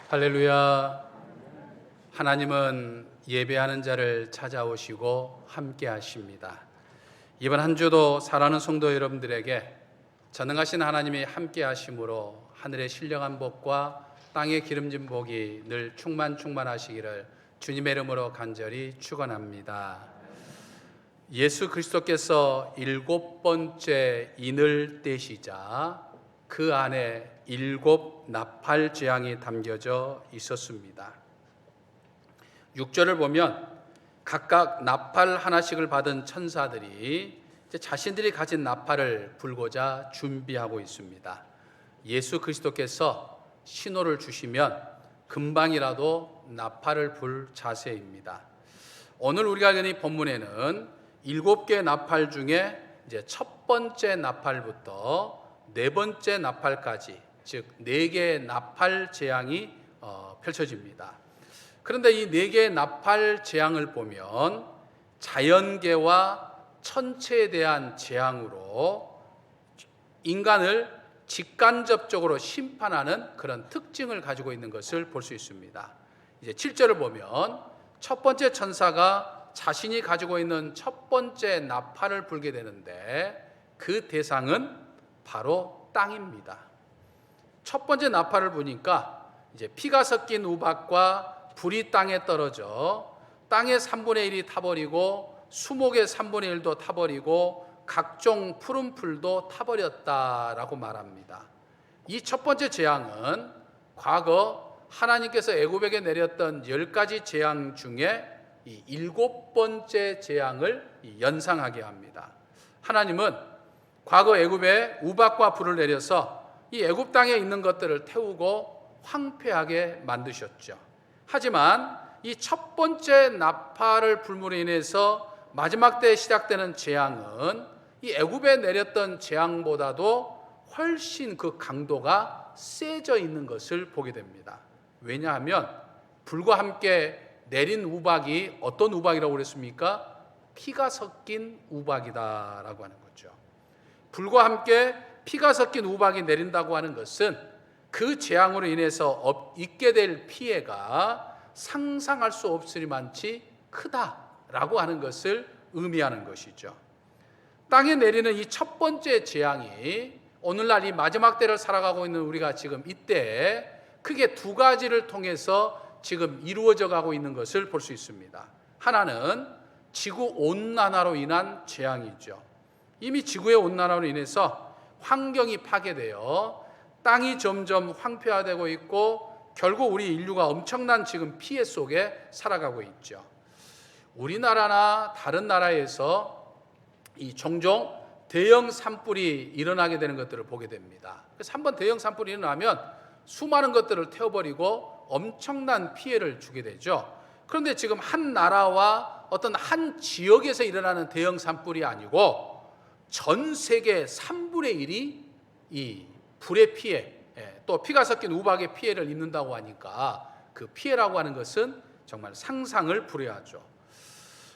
할렐루야. 하나님은 예배하는 자를 찾아오시고 함께 하십니다. 이번 한 주도 사랑하는 성도 여러분들에게 전능하신 하나님이 함께 하심으로 하늘의 신령한 복과 땅의 기름진 복이 늘 충만하시기를 주님의 이름으로 간절히 축원합니다. 예수 그리스도께서 7번째 인을 떼시자 그 안에 7 나팔 재앙이 담겨져 있었습니다. 6절을 보면 각각 나팔 하나씩을 받은 천사들이 자신들이 가진 나팔을 불고자 준비하고 있습니다. 예수 그리스도께서 신호를 주시면 금방이라도 나팔을 불 자세입니다. 오늘 우리가 읽은 이 본문에는 7개의 나팔 중에 첫 번째 나팔부터 4번째 나팔까지, 즉 4개의 나팔 재앙이 펼쳐집니다. 그런데 이 4개의 나팔 재앙을 보면 자연계와 천체에 대한 재앙으로 인간을 직간접적으로 심판하는 그런 특징을 가지고 있는 것을 볼 수 있습니다. 이제 7절을 보면 첫 번째 천사가 자신이 가지고 있는 첫 번째 나팔을 불게 되는데 그 대상은 바로 땅입니다. 첫 번째 나팔을 부니까 이제 피가 섞인 우박과 불이 땅에 떨어져 땅의 3분의 1이 타버리고 수목의 3분의 1도 타버리고 각종 푸른 풀도 타버렸다라고 말합니다. 이 첫 번째 재앙은 과거 하나님께서 애굽에게 내렸던 10가지 재앙 중에 이 7번째 재앙을 연상하게 합니다. 하나님은 과거 애굽에 우박과 불을 내려서 이 애굽 땅에 있는 것들을 태우고 황폐하게 만드셨죠. 하지만 이 첫 번째 나팔을 불므로 인해서 마지막 때에 시작되는 재앙은 이 애굽에 내렸던 재앙보다도 훨씬 그 강도가 세져 있는 것을 보게 됩니다. 왜냐하면 불과 함께 내린 우박이 어떤 우박이라고 그랬습니까? 피가 섞인 우박이다라고 하는 거죠. 불과 함께 피가 섞인 우박이 내린다고 하는 것은 그 재앙으로 인해서 있게 될 피해가 상상할 수 없으리만치 크다라고 하는 것을 의미하는 것이죠. 땅에 내리는 이 첫 번째 재앙이 오늘날 이 마지막 때를 살아가고 있는 우리가 지금 이때 크게 2가지를 통해서 지금 이루어져 가고 있는 것을 볼 수 있습니다. 하나는 지구온난화로 인한 재앙이죠. 이미 지구의 온난화로 인해서 환경이 파괴되어 땅이 점점 황폐화되고 있고 결국 우리 인류가 엄청난 지금 피해 속에 살아가고 있죠. 우리나라나 다른 나라에서 이 종종 대형 산불이 일어나게 되는 것들을 보게 됩니다. 그래서 한번 대형 산불이 일어나면 수많은 것들을 태워버리고 엄청난 피해를 주게 되죠. 그런데 지금 한 나라와 어떤 한 지역에서 일어나는 대형 산불이 아니고 전 세계 3분의 1이 이 불의 피해, 또 피가 섞인 우박의 피해를 입는다고 하니까 그 피해라고 하는 것은 정말 상상을 불허하죠.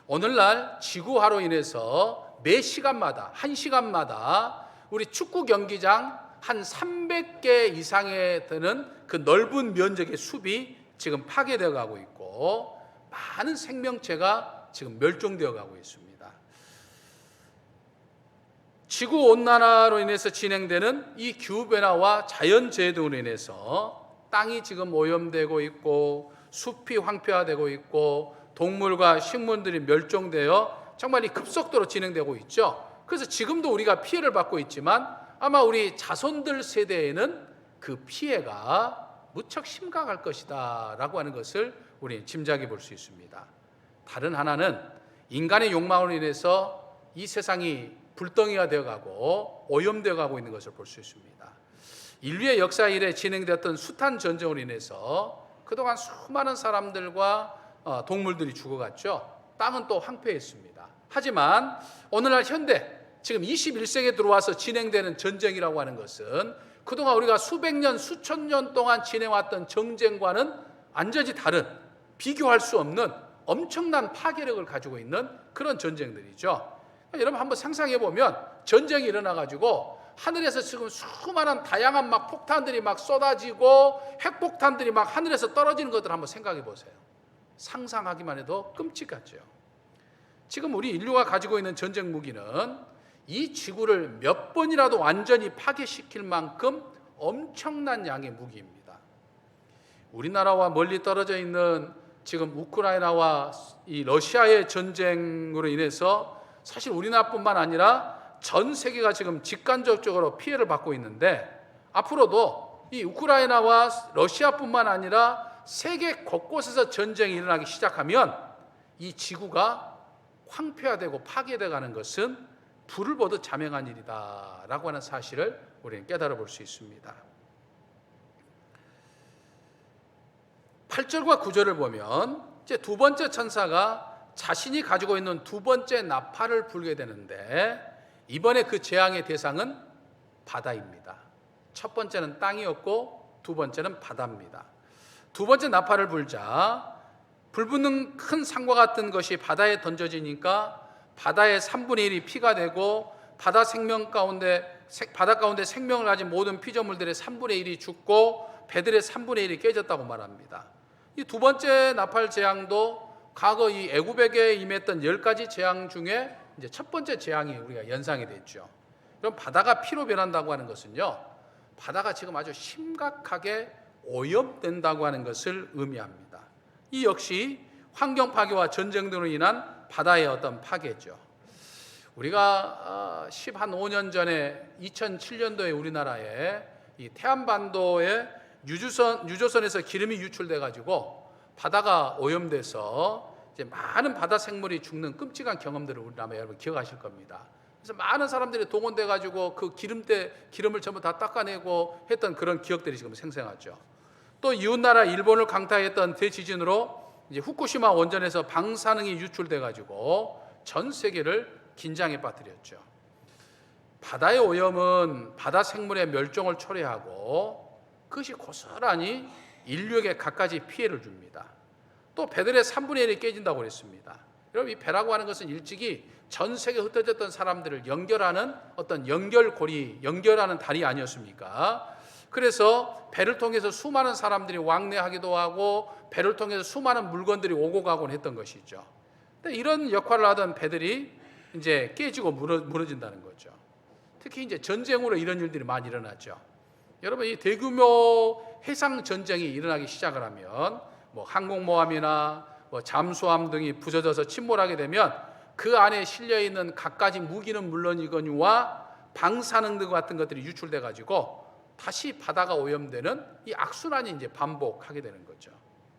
오늘날 지구화로 인해서 매 시간마다, 1시간마다 우리 축구 경기장 한 300개 이상에 되는 그 넓은 면적의 숲이 지금 파괴되어 가고 있고 많은 생명체가 지금 멸종되어 가고 있습니다. 지구온난화로 인해서 진행되는 이 기후변화와 자연재해 등으로 인해서 땅이 지금 오염되고 있고 숲이 황폐화되고 있고 동물과 식물들이 멸종되어 정말 이 급속도로 진행되고 있죠. 그래서 지금도 우리가 피해를 받고 있지만 아마 우리 자손들 세대에는 그 피해가 무척 심각할 것이다 라고 하는 것을 우리는 짐작해 볼 수 있습니다. 다른 하나는 인간의 욕망으로 인해서 이 세상이 불덩이가 되어가고 오염되어 가고 있는 것을 볼 수 있습니다. 인류의 역사 이래 진행되었던 숱한 전쟁으로 인해서 그동안 수많은 사람들과 동물들이 죽어갔죠. 땅은 또 황폐했습니다. 하지만 오늘날 현대 지금 21세기에 들어와서 진행되는 전쟁이라고 하는 것은 그동안 우리가 수백 년, 수천 년 동안 지내왔던 전쟁과는 완전히 다른, 비교할 수 없는 엄청난 파괴력을 가지고 있는 그런 전쟁들이죠. 여러분 한번 상상해 보면 전쟁이 일어나가지고 하늘에서 지금 수많은 다양한 막 폭탄들이 막 쏟아지고 핵폭탄들이 막 하늘에서 떨어지는 것들 한번 생각해 보세요. 상상하기만 해도 끔찍하죠. 지금 우리 인류가 가지고 있는 전쟁 무기는 이 지구를 몇 번이라도 완전히 파괴시킬 만큼 엄청난 양의 무기입니다. 우리나라와 멀리 떨어져 있는 지금 우크라이나와 이 러시아의 전쟁으로 인해서 사실 우리나라뿐만 아니라 전 세계가 지금 직간접적으로 피해를 받고 있는데, 앞으로도 이 우크라이나와 러시아뿐만 아니라 세계 곳곳에서 전쟁이 일어나기 시작하면 이 지구가 황폐화되고 파괴되어 가는 것은 불을 보듯 자명한 일이다라고 하는 사실을 우리는 깨달아 볼 수 있습니다. 8절과 9절을 보면 이제 두 번째 천사가 자신이 가지고 있는 두 번째 나팔을 불게 되는데, 이번에 그 재앙의 대상은 바다입니다. 첫 번째는 땅이었고 두 번째는 바다입니다. 두 번째 나팔을 불자 불붙는 큰 산과 같은 것이 바다에 던져지니까 바다의 3분의 1이 피가 되고 바다 가운데 생명을 가진 모든 피조물들의 3분의 1이 죽고 배들의 3분의 1이 깨졌다고 말합니다. 이 두 번째 나팔 재앙도 과거 이 애굽에게 임했던 10가지 재앙 중에 이제 첫 번째 재앙이 우리가 연상이 됐죠. 그럼 바다가 피로 변한다고 하는 것은요, 바다가 지금 아주 심각하게 오염된다고 하는 것을 의미합니다. 이 역시 환경 파괴와 전쟁 등으로 인한 바다의 어떤 파괴죠. 우리가 15년 전에 2007년도에 우리나라에 이 태안반도에 유조선에서 기름이 유출돼 가지고 바다가 오염돼서 이제 많은 바다 생물이 죽는 끔찍한 경험들을 우리 아마 여러분 기억하실 겁니다. 그래서 많은 사람들이 동원돼 가지고 그 기름을 전부 다 닦아내고 했던 그런 기억들이 지금 생생하죠. 또 이웃나라 일본을 강타했던 대지진으로 이제 후쿠시마 원전에서 방사능이 유출돼 가지고 전 세계를 긴장에 빠뜨렸죠. 바다의 오염은 바다 생물의 멸종을 초래하고 그것이 고스란히 인류에게 갖가지 피해를 줍니다. 또 배들의 3분의 1이 깨진다고 그랬습니다. 여러분, 이 배라고 하는 것은 일찍이 전 세계에 흩어졌던 사람들을 연결하는 어떤 연결하는 다리 아니었습니까? 그래서 배를 통해서 수많은 사람들이 왕래하기도 하고 배를 통해서 수많은 물건들이 오고 가곤 했던 것이죠. 근데 이런 역할을 하던 배들이 이제 깨지고 무너진다는 거죠. 특히 이제 전쟁으로 이런 일들이 많이 일어났죠. 여러분, 이 대규모 해상 전쟁이 일어나기 시작을 하면 뭐 항공모함이나 뭐 잠수함 등이 부서져서 침몰하게 되면 그 안에 실려 있는 갖가지 무기는 물론이거니와 방사능 등 같은 것들이 유출돼 가지고 다시 바다가 오염되는 이 악순환이 이제 반복하게 되는 거죠.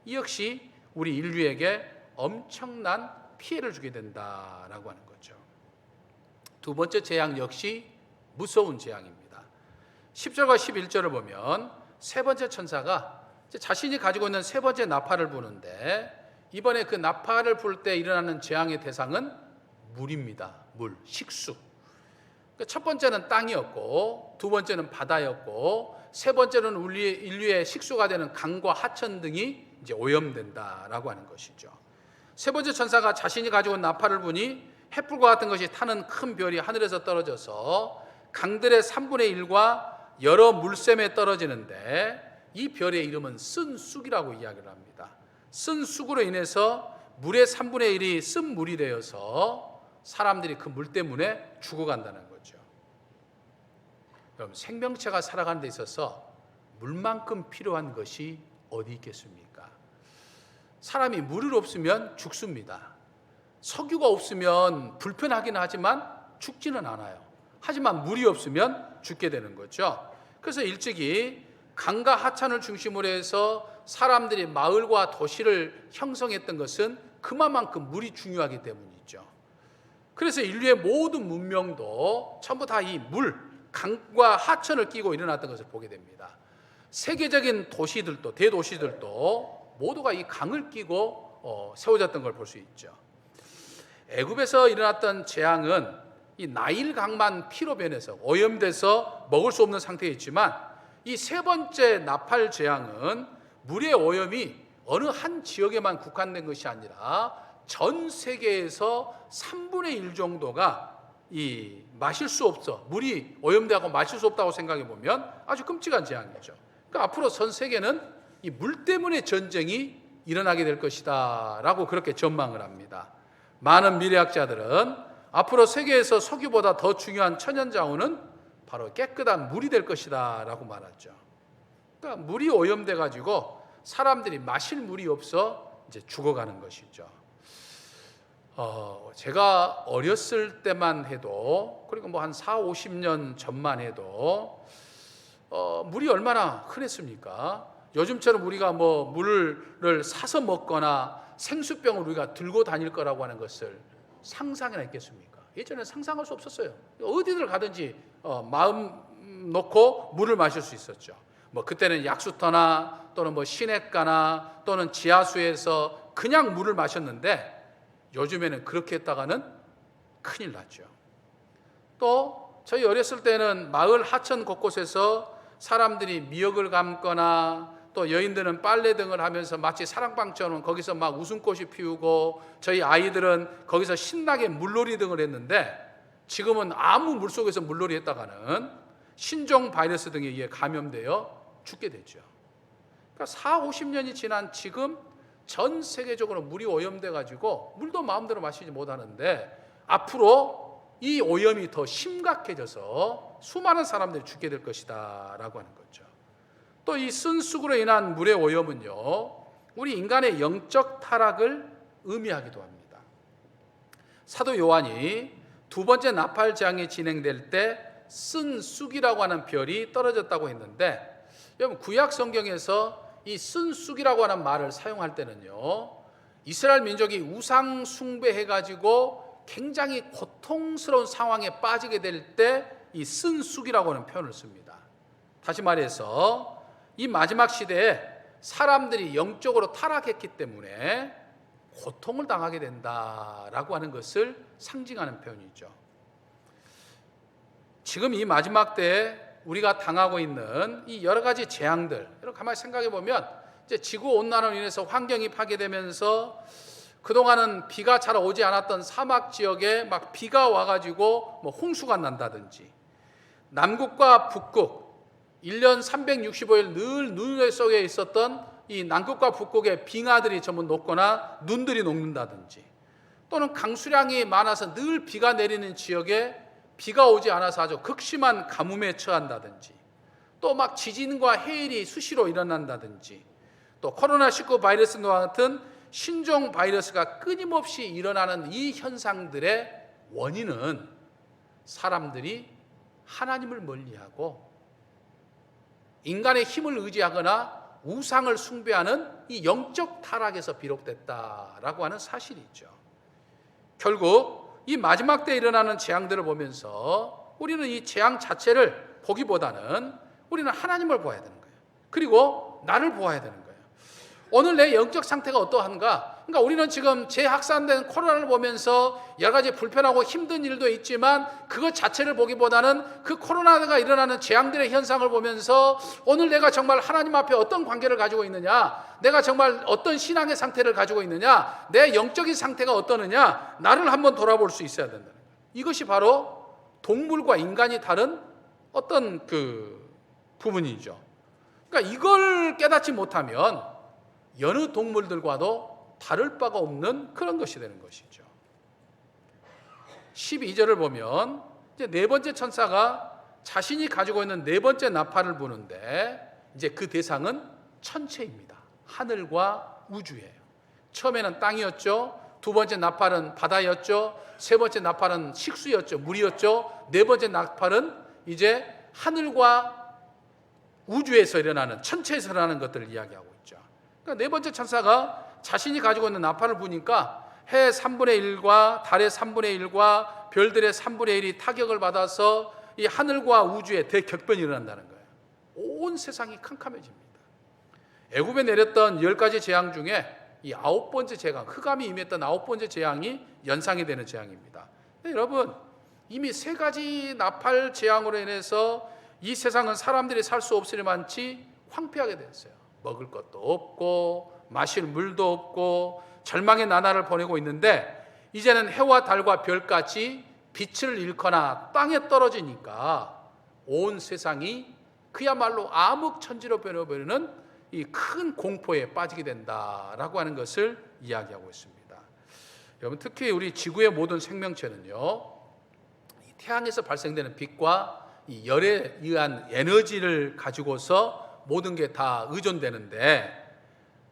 이 역시 우리 인류에게 엄청난 피해를 주게 된다라고 하는 거죠. 두 번째 재앙 역시 무서운 재앙입니다. 10절과 11절을 보면 세 번째 천사가 자신이 가지고 있는 세 번째 나팔을 부는데, 이번에 그 나팔을 불 때 일어나는 재앙의 대상은 물입니다. 물, 식수. 첫 번째는 땅이었고 두 번째는 바다였고 세 번째는 인류의 식수가 되는 강과 하천 등이 이제 오염된다라고 하는 것이죠. 세 번째 천사가 자신이 가지고 있는 나팔을 부니 횃불과 같은 것이 타는 큰 별이 하늘에서 떨어져서 강들의 3분의 1과 여러 물샘에 떨어지는데, 이 별의 이름은 쓴 쑥이라고 이야기를 합니다. 쓴 쑥으로 인해서 물의 3분의 1이 쓴 물이 되어서 사람들이 그 물 때문에 죽어간다는 거죠. 여러분, 생명체가 살아가는 데 있어서 물만큼 필요한 것이 어디 있겠습니까? 사람이 물을 없으면 죽습니다. 석유가 없으면 불편하긴 하지만 죽지는 않아요. 하지만 물이 없으면 죽게 되는 거죠. 그래서 일찍이 강과 하천을 중심으로 해서 사람들이 마을과 도시를 형성했던 것은 그만큼 물이 중요하기 때문이죠. 그래서 인류의 모든 문명도 전부 다 이 물, 강과 하천을 끼고 일어났던 것을 보게 됩니다. 세계적인 도시들도, 대도시들도 모두가 이 강을 끼고 세워졌던 걸 볼 수 있죠. 애굽에서 일어났던 재앙은 이 나일 강만 피로 변해서 오염돼서 먹을 수 없는 상태에 있지만, 이 세 번째 나팔 재앙은 물의 오염이 어느 한 지역에만 국한된 것이 아니라 전 세계에서 3분의 1 정도가 이 마실 수 없어, 물이 오염되고 마실 수 없다고 생각해 보면 아주 끔찍한 재앙이죠. 그러니까 앞으로 전 세계는 이 물 때문에 전쟁이 일어나게 될 것이다라고 그렇게 전망을 합니다. 많은 미래학자들은 앞으로 세계에서 석유보다 더 중요한 천연자원은 바로 깨끗한 물이 될 것이다라고 말하죠. 그러니까 물이 오염돼 가지고 사람들이 마실 물이 없어 이제 죽어가는 것이죠. 제가 어렸을 때만 해도, 그리고 뭐 한 4, 50년 전만 해도 물이 얼마나 흔했습니까? 요즘처럼 우리가 뭐 물을 사서 먹거나 생수병을 우리가 들고 다닐 거라고 하는 것을 상상이나 했겠습니까? 예전에 상상할 수 없었어요. 어디를 가든지 마음 놓고 물을 마실 수 있었죠. 뭐 그때는 약수터나 또는 뭐 시냇가나 또는 지하수에서 그냥 물을 마셨는데, 요즘에는 그렇게 했다가는 큰일 났죠. 또 저희 어렸을 때는 마을 하천 곳곳에서 사람들이 미역을 감거나 또 여인들은 빨래 등을 하면서 마치 사랑방처럼 거기서 막 웃음꽃이 피우고, 저희 아이들은 거기서 신나게 물놀이 등을 했는데, 지금은 아무 물속에서 물놀이 했다가는 신종 바이러스 등에 의해 감염되어 죽게 되죠. 그러니까 4, 50년이 지난 지금 전 세계적으로 물이 오염돼 가지고 물도 마음대로 마시지 못하는데, 앞으로 이 오염이 더 심각해져서 수많은 사람들이 죽게 될 것이다 라고 하는 거죠. 또 이 쓴수구로 인한 물의 오염은요, 우리 인간의 영적 타락을 의미하기도 합니다. 사도 요한이 두 번째 나팔 재앙이 진행될 때 쓴쑥이라고 하는 별이 떨어졌다고 했는데, 여러분 구약 성경에서 이 쓴쑥이라고 하는 말을 사용할 때는요, 이스라엘 민족이 우상 숭배해가지고 굉장히 고통스러운 상황에 빠지게 될 때 이 쓴쑥이라고 하는 표현을 씁니다. 다시 말해서 이 마지막 시대에 사람들이 영적으로 타락했기 때문에 고통을 당하게 된다라고 하는 것을 상징하는 표현이죠. 지금 이 마지막 때에 우리가 당하고 있는 이 여러 가지 재앙들, 여러분 가만히 생각해 보면 이제 지구 온난화로 인해서 환경이 파괴되면서 그동안은 비가 잘 오지 않았던 사막 지역에 막 비가 와가지고 뭐 홍수가 난다든지, 남극과 북극 1년 365일 늘 눈 속에 있었던 이 남극과 북극의 빙하들이 전부 녹거나 눈들이 녹는다든지, 또는 강수량이 많아서 늘 비가 내리는 지역에 비가 오지 않아서 아주 극심한 가뭄에 처한다든지, 또 막 지진과 해일이 수시로 일어난다든지, 또 코로나19 바이러스와 같은 신종 바이러스가 끊임없이 일어나는 이 현상들의 원인은 사람들이 하나님을 멀리하고 인간의 힘을 의지하거나 우상을 숭배하는 이 영적 타락에서 비롯됐다라고 하는 사실이 있죠. 결국 이 마지막 때에 일어나는 재앙들을 보면서 우리는 이 재앙 자체를 보기보다는 우리는 하나님을 보아야 되는 거예요. 그리고 나를 보아야 되는 거예요. 오늘 내 영적 상태가 어떠한가? 그러니까 우리는 지금 재확산된 코로나를 보면서 여러 가지 불편하고 힘든 일도 있지만, 그것 자체를 보기보다는 그 코로나가 일어나는 재앙들의 현상을 보면서 오늘 내가 정말 하나님 앞에 어떤 관계를 가지고 있느냐, 내가 정말 어떤 신앙의 상태를 가지고 있느냐, 내 영적인 상태가 어떠느냐, 나를 한번 돌아볼 수 있어야 된다는 거예요. 이것이 바로 동물과 인간이 다른 어떤 그 부분이죠. 그러니까 이걸 깨닫지 못하면 여느 동물들과도 다를 바가 없는 그런 것이 되는 것이죠. 12절을 보면 이제 네 번째 천사가 자신이 가지고 있는 네 번째 나팔을 부는데, 이제 그 대상은 천체입니다. 하늘과 우주예요. 처음에는 땅이었죠. 두 번째 나팔은 바다였죠. 세 번째 나팔은 식수였죠. 물이었죠. 네 번째 나팔은 이제 하늘과 우주에서 일어나는, 천체에서 일어나는 것들을 이야기하고 있죠. 그러니까 네 번째 천사가 자신이 가지고 있는 나팔을 부니까 해 3분의 1과 달의 3분의 1과 별들의 3분의 1이 타격을 받아서 이 하늘과 우주에 대격변이 일어난다는 거예요. 온 세상이 캄캄해집니다. 애굽에 내렸던 10가지 재앙 중에 이 9번째 재앙, 흑암이 임했던 9번째 재앙이 연상이 되는 재앙입니다. 여러분, 이미 3가지 나팔 재앙으로 인해서 이 세상은 사람들이 살 수 없으리만치 황폐하게 됐어요. 먹을 것도 없고 마실 물도 없고 절망의 나날을 보내고 있는데, 이제는 해와 달과 별까지 빛을 잃거나 땅에 떨어지니까 온 세상이 그야말로 암흑천지로 변해버리는 이 큰 공포에 빠지게 된다라고 하는 것을 이야기하고 있습니다. 여러분, 특히 우리 지구의 모든 생명체는요, 태양에서 발생되는 빛과 이 열에 의한 에너지를 가지고서 모든 게 다 의존되는데,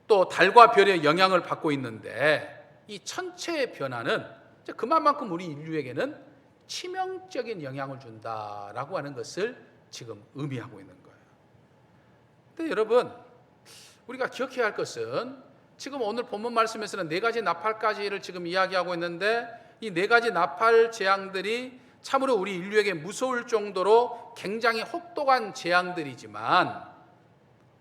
또 달과 별의 영향을 받고 있는데, 이 천체의 변화는 그만큼 우리 인류에게는 치명적인 영향을 준다라고 하는 것을 지금 의미하고 있는 거예요. 근데 여러분, 우리가 기억해야 할 것은 지금 오늘 본문 말씀에서는 4가지 나팔까지를 지금 이야기하고 있는데, 이 4가지 나팔 재앙들이 참으로 우리 인류에게 무서울 정도로 굉장히 혹독한 재앙들이지만,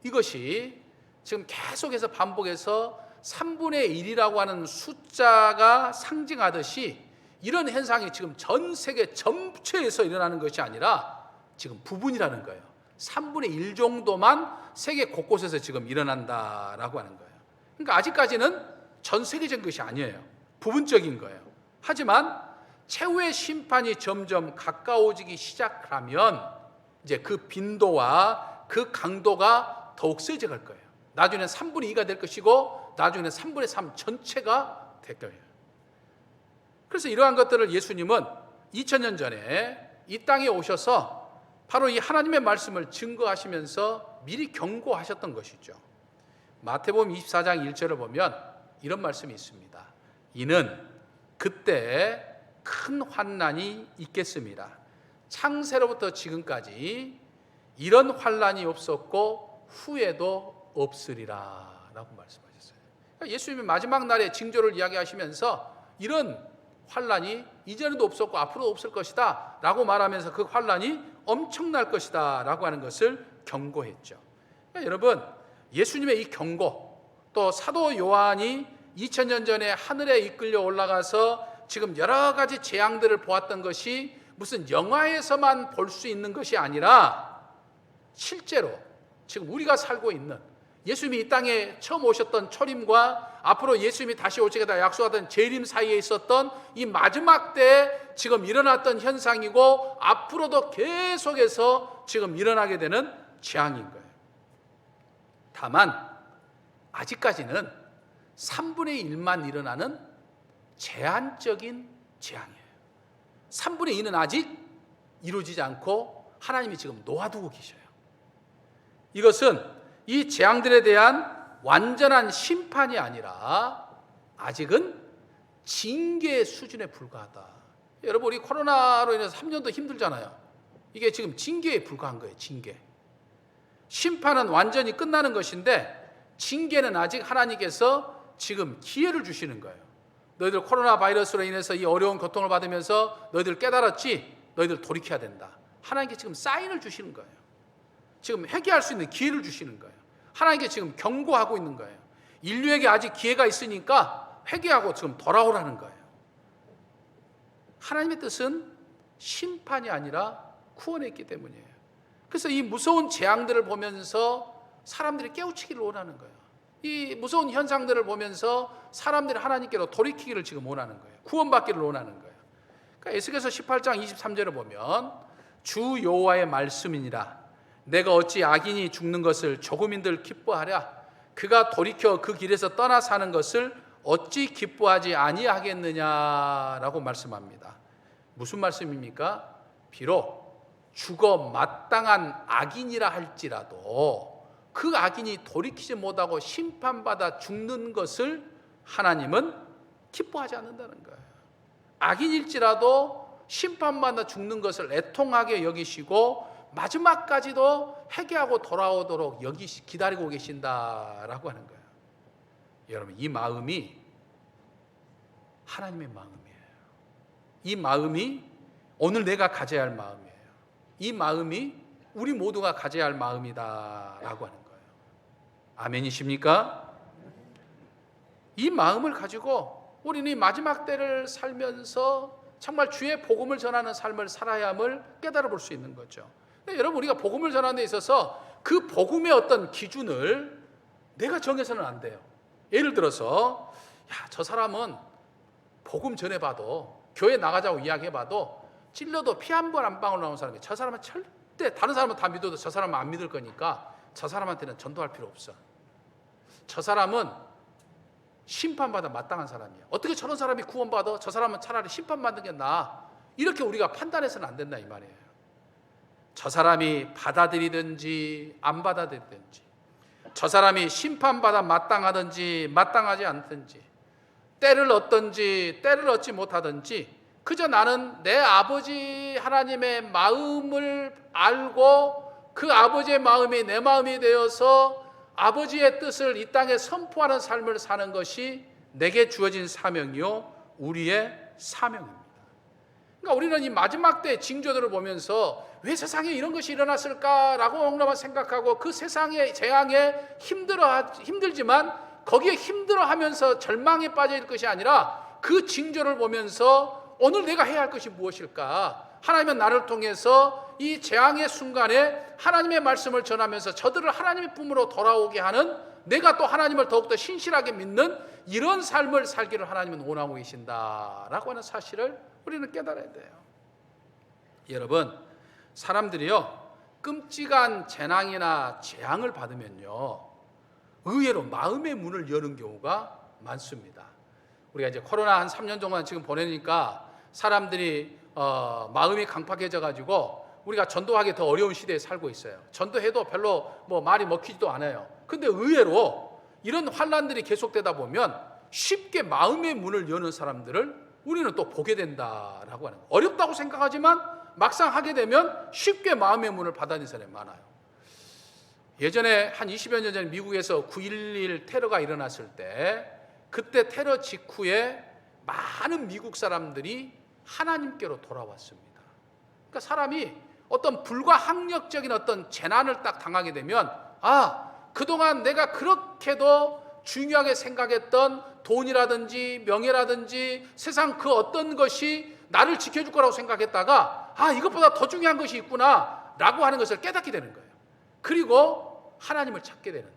이것이 지금 계속해서 반복해서 3분의 1이라고 하는 숫자가 상징하듯이 이런 현상이 지금 전 세계 전체에서 일어나는 것이 아니라 지금 부분이라는 거예요. 3분의 1 정도만 세계 곳곳에서 지금 일어난다라고 하는 거예요. 그러니까 아직까지는 전 세계적인 것이 아니에요. 부분적인 거예요. 하지만 최후의 심판이 점점 가까워지기 시작하면 이제 그 빈도와 그 강도가 더욱 세져갈 거예요. 나중에는 3분의 2가 될 것이고, 나중에는 3분의 3 전체가 될 거예요. 그래서 이러한 것들을 예수님은 2000년 전에 이 땅에 오셔서 바로 이 하나님의 말씀을 증거하시면서 미리 경고하셨던 것이죠. 마태복음 24장 1절을 보면 이런 말씀이 있습니다. 이는 그때 큰 환난이 있겠습니다. 창세로부터 지금까지 이런 환난이 없었고 후에도 없으리라 라고 말씀하셨어요. 그러니까 예수님이 마지막 날의 징조를 이야기하시면서 이런 환난이 이전에도 없었고 앞으로도 없을 것이다 라고 말하면서 그 환난이 엄청날 것이다 라고 하는 것을 경고했죠. 그러니까 여러분, 예수님의 이 경고, 또 사도 요한이 2000년 전에 하늘에 이끌려 올라가서 지금 여러 가지 재앙들을 보았던 것이 무슨 영화에서만 볼 수 있는 것이 아니라 실제로 지금 우리가 살고 있는, 예수님이 이 땅에 처음 오셨던 초림과 앞으로 예수님이 다시 오시겠다 약속하던 재림 사이에 있었던 이 마지막 때에 지금 일어났던 현상이고, 앞으로도 계속해서 지금 일어나게 되는 재앙인 거예요. 다만 아직까지는 3분의 1만 일어나는 제한적인 재앙이에요. 3분의 2는 아직 이루어지지 않고 하나님이 지금 놓아두고 계셔요. 이것은 이 재앙들에 대한 완전한 심판이 아니라 아직은 징계 수준에 불과하다. 여러분, 우리 코로나로 인해서 3년도 힘들잖아요. 이게 지금 징계에 불과한 거예요. 징계. 심판은 완전히 끝나는 것인데 징계는 아직 하나님께서 지금 기회를 주시는 거예요. 너희들 코로나 바이러스로 인해서 이 어려운 고통을 받으면서 너희들 깨달았지? 너희들 돌이켜야 된다. 하나님께 지금 사인을 주시는 거예요. 지금 회개할 수 있는 기회를 주시는 거예요. 하나님께 지금 경고하고 있는 거예요. 인류에게 아직 기회가 있으니까 회개하고 지금 돌아오라는 거예요. 하나님의 뜻은 심판이 아니라 구원에 있기 때문이에요. 그래서 이 무서운 재앙들을 보면서 사람들이 깨우치기를 원하는 거예요. 이 무서운 현상들을 보면서 사람들이 하나님께로 돌이키기를 지금 원하는 거예요. 구원받기를 원하는 거예요. 그러니까 에스겔서 18장 23절을 보면 주 여호와의 말씀이니라. 내가 어찌 악인이 죽는 것을 조금인들 기뻐하랴. 그가 돌이켜 그 길에서 떠나 사는 것을 어찌 기뻐하지 아니하겠느냐라고 말씀합니다. 무슨 말씀입니까? 비록 죽어 마땅한 악인이라 할지라도 그 악인이 돌이키지 못하고 심판받아 죽는 것을 하나님은 기뻐하지 않는다는 거예요. 악인일지라도 심판받아 죽는 것을 애통하게 여기시고 마지막까지도 회개하고 돌아오도록 기다리고 계신다라고 하는 거예요. 여러분, 이 마음이 하나님의 마음이에요. 이 마음이 오늘 내가 가져야 할 마음이에요. 이 마음이 우리 모두가 가져야 할 마음이다라고 하는 거예요. 아멘이십니까? 이 마음을 가지고 우리는 이 마지막 때를 살면서 정말 주의 복음을 전하는 삶을 살아야 함을 깨달아 볼 수 있는 거죠. 여러분, 우리가 복음을 전하는 데 있어서 그 복음의 어떤 기준을 내가 정해서는 안 돼요. 예를 들어서 저 사람은 복음 전해봐도, 교회 나가자고 이야기해봐도 찔러도 피 한 번 안 방울 나온 사람이 저 사람은 절대 다른 사람은 다 믿어도 저 사람은 안 믿을 거니까 저 사람한테는 전도할 필요 없어. 저 사람은 심판받아 마땅한 사람이야. 어떻게 저런 사람이 구원받아? 저 사람은 차라리 심판받는 게 나아. 이렇게 우리가 판단해서는 안 된다 이 말이에요. 저 사람이 받아들이든지 안 받아들이든지, 저 사람이 심판받아 마땅하든지 마땅하지 않든지, 때를 얻든지 때를 얻지 못하든지, 그저 나는 내 아버지 하나님의 마음을 알고 그 아버지의 마음이 내 마음이 되어서 아버지의 뜻을 이 땅에 선포하는 삶을 사는 것이 내게 주어진 사명이요 우리의 사명입니다. 그러니까 우리는 이 마지막 때의 징조들을 보면서 왜 세상에 이런 것이 일어났을까라고 엉뚱한 생각하고 그 세상의 재앙에 힘들지만 거기에 힘들어하면서 절망에 빠져 있을 것이 아니라 그 징조를 보면서 오늘 내가 해야 할 것이 무엇일까? 하나님은 나를 통해서 이 재앙의 순간에 하나님의 말씀을 전하면서 저들을 하나님의 품으로 돌아오게 하는, 내가 또 하나님을 더욱더 신실하게 믿는 이런 삶을 살기를 하나님은 원하고 계신다라고 하는 사실을 우리는 깨달아야 돼요. 여러분, 사람들이요 끔찍한 재난이나 재앙을 받으면요 의외로 마음의 문을 여는 경우가 많습니다. 우리가 이제 코로나 한 3년 동안 지금 보내니까 사람들이 마음이 강팍해져 가지고 우리가 전도하기 더 어려운 시대에 살고 있어요. 전도해도 별로 말이 먹히지도 않아요. 근데 의외로 이런 환난들이 계속되다 보면 쉽게 마음의 문을 여는 사람들을 우리는 또 보게 된다라고 하는 거예요. 어렵다고 생각하지만 막상 하게 되면 쉽게 마음의 문을 받아들이는 사람이 많아요. 예전에 한 20여 년 전에 미국에서 9.11 테러가 일어났을 때, 그때 테러 직후에 많은 미국 사람들이 하나님께로 돌아왔습니다. 그러니까 사람이 어떤 불가항력적인 어떤 재난을 딱 당하게 되면, 그동안 내가 그렇게도 중요하게 생각했던 돈이라든지 명예라든지 세상 그 어떤 것이 나를 지켜줄 거라고 생각했다가 이것보다 더 중요한 것이 있구나 라고 하는 것을 깨닫게 되는 거예요. 그리고 하나님을 찾게 되는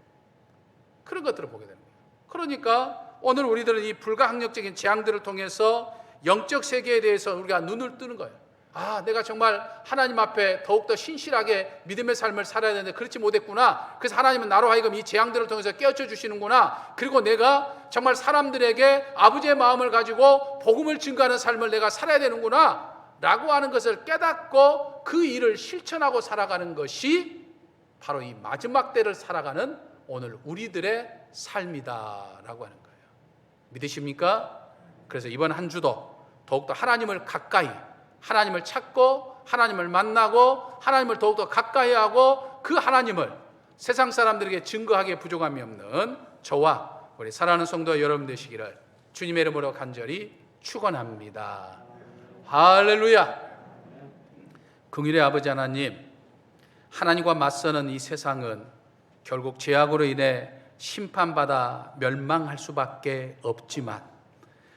그런 것들을 보게 되는 거예요. 그러니까 오늘 우리들은 이 불가항력적인 재앙들을 통해서 영적 세계에 대해서 우리가 눈을 뜨는 거예요. 내가 정말 하나님 앞에 더욱더 신실하게 믿음의 삶을 살아야 되는데 그렇지 못했구나. 그래서 하나님은 나로 하여금 이 재앙들을 통해서 깨우쳐 주시는구나. 그리고 내가 정말 사람들에게 아버지의 마음을 가지고 복음을 증거하는 삶을 내가 살아야 되는구나 라고 하는 것을 깨닫고 그 일을 실천하고 살아가는 것이 바로 이 마지막 때를 살아가는 오늘 우리들의 삶이다라고 하는 거예요. 믿으십니까? 그래서 이번 한 주도 더욱더 하나님을 가까이, 하나님을 찾고 하나님을 만나고 하나님을 더욱더 가까이 하고 그 하나님을 세상 사람들에게 증거하기에 부족함이 없는 저와 우리 사랑하는 성도 여러분 되시기를 주님의 이름으로 간절히 축원합니다. 할렐루야. 긍휼의 아버지 하나님, 하나님과 맞서는 이 세상은 결국 죄악으로 인해 심판받아 멸망할 수밖에 없지만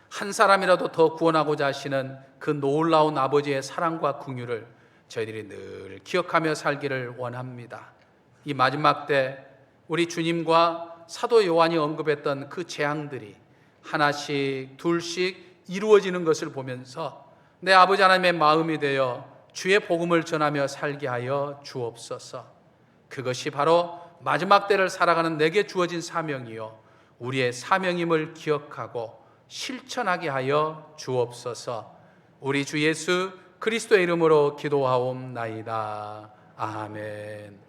한 사람이라도 더 구원하고자 하시는 그 놀라운 아버지의 사랑과 긍휼을 저희들이 늘 기억하며 살기를 원합니다. 이 마지막 때 우리 주님과 사도 요한이 언급했던 그 재앙들이 하나씩 둘씩 이루어지는 것을 보면서 내 아버지 하나님의 마음이 되어 주의 복음을 전하며 살게 하여 주옵소서. 그것이 바로 마지막 때를 살아가는 내게 주어진 사명이요 우리의 사명임을 기억하고 실천하게 하여 주옵소서. 우리 주 예수 그리스도의 이름으로 기도하옵나이다. 아멘.